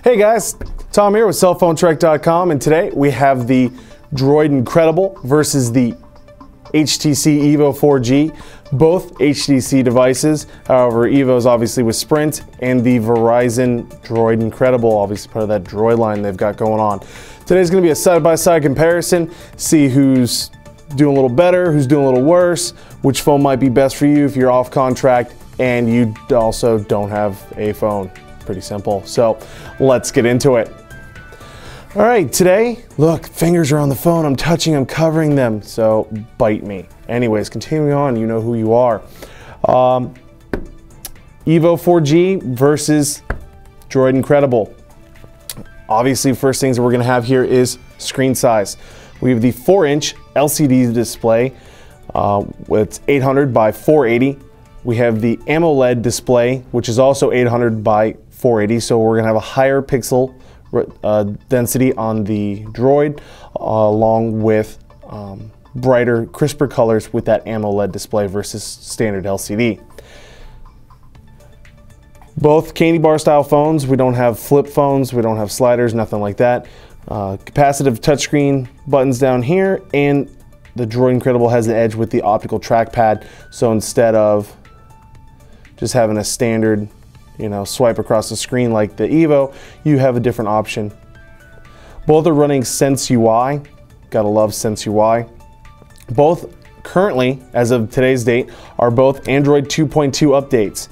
Hey guys, Tom here with cellphonetrek.com, and today we have the Droid Incredible versus the HTC EVO 4G, both HTC devices. However, EVO is obviously with Sprint, and the Verizon Droid Incredible, obviously part of that Droid line they've got going on. Today's going to be a side-by-side comparison, see who's doing a little better, who's doing a little worse, which phone might be best for you if you're off contract and you also don't have a phone. Pretty simple. So let's get into it. All right, today, look, fingers are on the phone. I'm touching them, covering them, so bite me. Anyways, continuing on, you know who you are. EVO 4G versus Droid Incredible. Obviously, first things that we're gonna have here is screen size. We have the 4-inch LCD display with 800 by 480. We have the AMOLED display, which is also 800 by 480, so we're gonna have a higher pixel density on the Droid, along with brighter, crisper colors with that AMOLED display versus standard LCD. Both candy bar style phones. We don't have flip phones, we don't have sliders, nothing like that. Capacitive touchscreen buttons down here, and the Droid Incredible has the edge with the optical trackpad, so instead of just having a standard, you know, swipe across the screen like the EVO, you have a different option. Both are running Sense UI. Gotta love Sense UI. Both currently, as of today's date, are both Android 2.2 updates.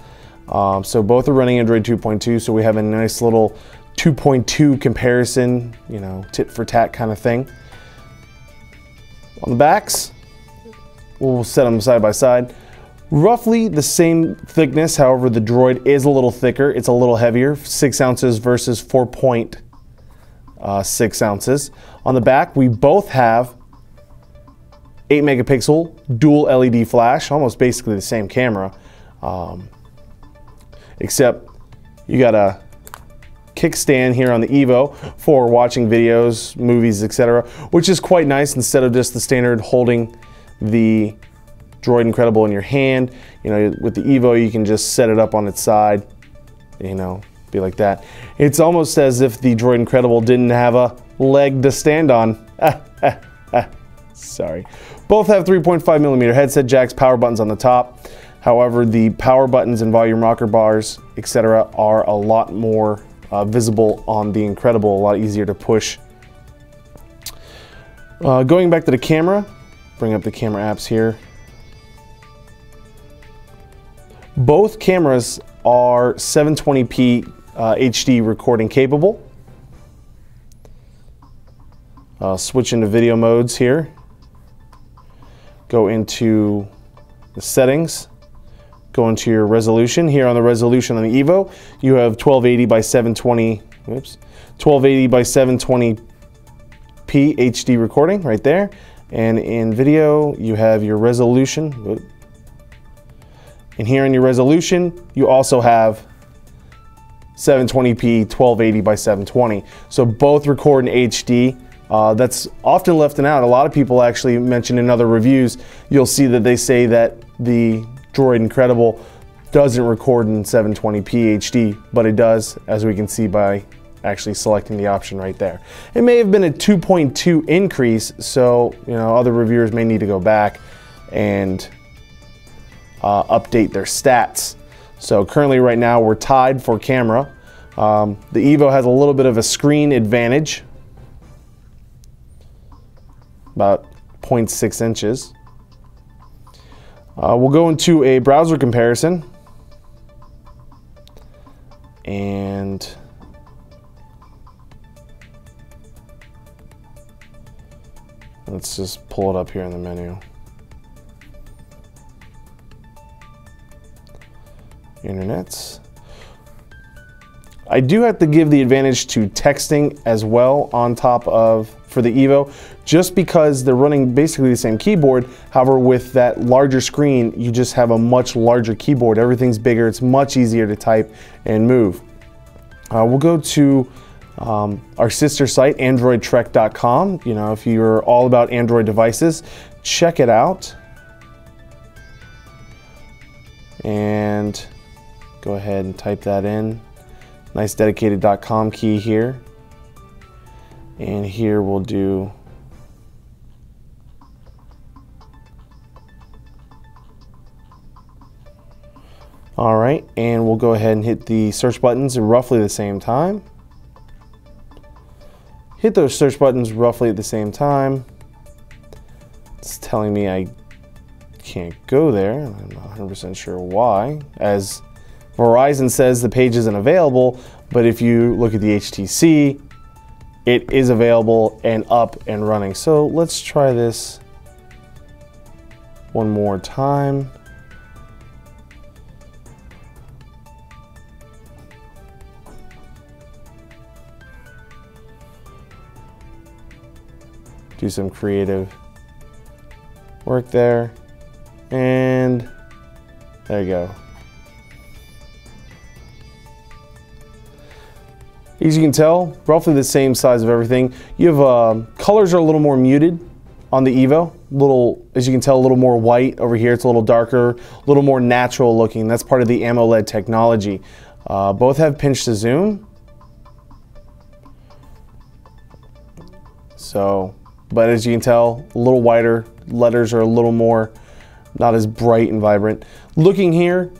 So both are running Android 2.2, so we have a nice little 2.2 comparison, you know, tit for tat kind of thing. On the backs, we'll set them side by side. Roughly the same thickness, however the Droid is a little thicker, it's a little heavier, 6 ounces versus 4.6 ounces. On the back, we both have 8 megapixel dual LED flash, almost basically the same camera, except you got a kickstand here on the EVO for watching videos, movies, etc., which is quite nice instead of just the standard holding the Droid Incredible in your hand. You know, with the EVO you can just set it up on its side, you know, be like that. It's almost as if the Droid Incredible didn't have a leg to stand on. Sorry. Both have 3.5mm headset jacks, power buttons on the top. However, the power buttons and volume rocker bars, etc., are a lot more visible on the Incredible, a lot easier to push. Going back to the camera, bring up the camera apps here. Both cameras are 720p HD recording capable. Switch into video modes here. Go into the settings. Go into your resolution. Here on the resolution on the EVO, you have 1280 by 720. Oops, 1280 by 720p HD recording right there. And in video, you have your resolution. And here in your resolution, you also have 720p 1280 by 720. So both record in HD. That's often left out. A lot of people actually mention in other reviews, you'll see that they say that the Droid Incredible doesn't record in 720p HD, but it does, as we can see by actually selecting the option right there. It may have been a 2.2 increase, so you know, other reviewers may need to go back and update their stats. So currently right now we're tied for camera. The EVO has a little bit of a screen advantage, about 0.6 inches. We'll go into a browser comparison, and let's just pull it up here in the menu. Internets. I do have to give the advantage to texting as well on top of for the EVO, just because they're running basically the same keyboard. However, with that larger screen, you just have a much larger keyboard. Everything's bigger, it's much easier to type and move. We'll go to our sister site, AndroidTrek.com. You know, if you're all about Android devices, check it out. And go ahead and type that in. Nice dedicated .com key here. And here we'll do all right, and we'll go ahead and hit the search buttons at roughly the same time. Hit those search buttons roughly at the same time. It's telling me I can't go there. I'm not 100% sure why, as Verizon says the page isn't available, but if you look at the HTC, it is available and up and running. So let's try this one more time. Do some creative work there, and there you go. As you can tell, roughly the same size of everything. You have colors are a little more muted on the EVO. As you can tell, a little more white over here. It's a little darker, a little more natural looking. That's part of the AMOLED technology. Both have pinch to zoom. But as you can tell, a little whiter. Letters are a little more, not as bright and vibrant. Looking here,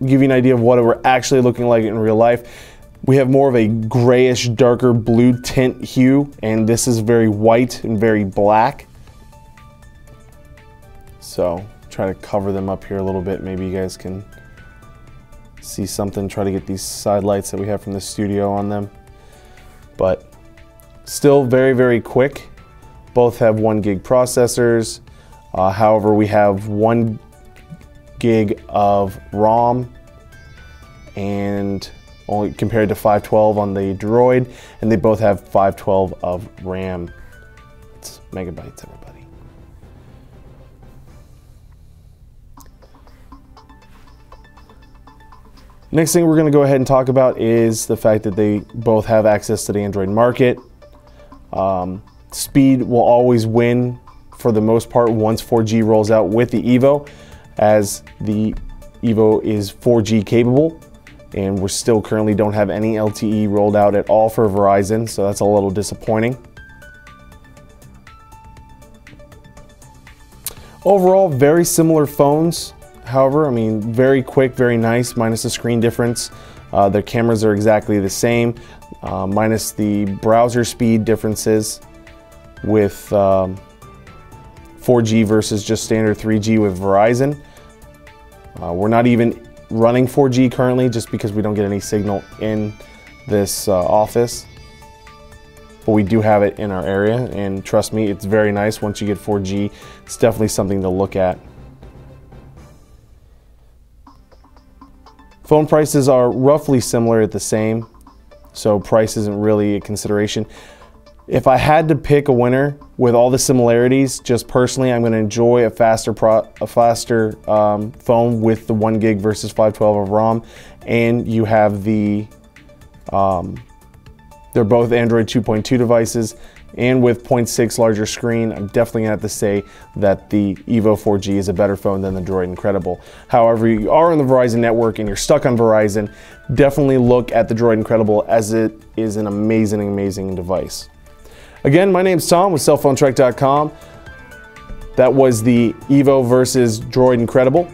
give you an idea of what we're actually looking like in real life. We have more of a grayish, darker blue tint hue, and this is very white and very black. So try to cover them up here a little bit. Maybe you guys can see something. Try to get these side lights that we have from the studio on them. But still very, very quick. Both have 1 gig processors. However, we have 1 gig of ROM and only compared to 512 on the Droid, and they both have 512 of RAM. It's megabytes, everybody. Next thing we're going to go ahead and talk about is the fact that they both have access to the Android market. Speed will always win for the most part once 4G rolls out with the EVO, as the EVO is 4G capable, and we still currently don't have any LTE rolled out at all for Verizon, so that's a little disappointing. Overall, very similar phones. However, I mean, very quick, very nice, minus the screen difference. Their cameras are exactly the same, minus the browser speed differences with 4G versus just standard 3G with Verizon. We're not even running 4G currently just because we don't get any signal in this office. But we do have it in our area, and trust me, it's very nice. Once you get 4G, it's definitely something to look at. Phone prices are roughly similar at the same, so price isn't really a consideration. If I had to pick a winner with all the similarities, just personally, I'm going to enjoy a faster phone with the 1 gig versus 512 of ROM, and you have the they're both Android 2.2 devices, and with 0.6 larger screen, I'm definitely going to have to say that the EVO 4G is a better phone than the Droid Incredible. However, you are on the Verizon network and you're stuck on Verizon, definitely look at the Droid Incredible, as it is an amazing, amazing device. Again, my name's Tom with cellphonetrek.com. That was the EVO versus Droid Incredible.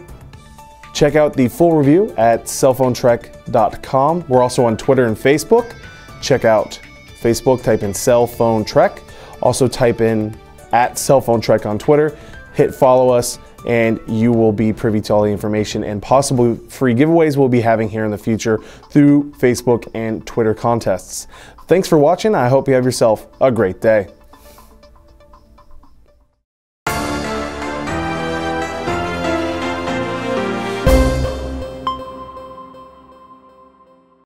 Check out the full review at cellphonetrek.com. We're also on Twitter and Facebook. Check out Facebook, type in Cellphone Trek. Also type in @cellphonetrek on Twitter. Hit follow us, and you will be privy to all the information and possibly free giveaways we'll be having here in the future through Facebook and Twitter contests. Thanks for watching. I hope you have yourself a great day.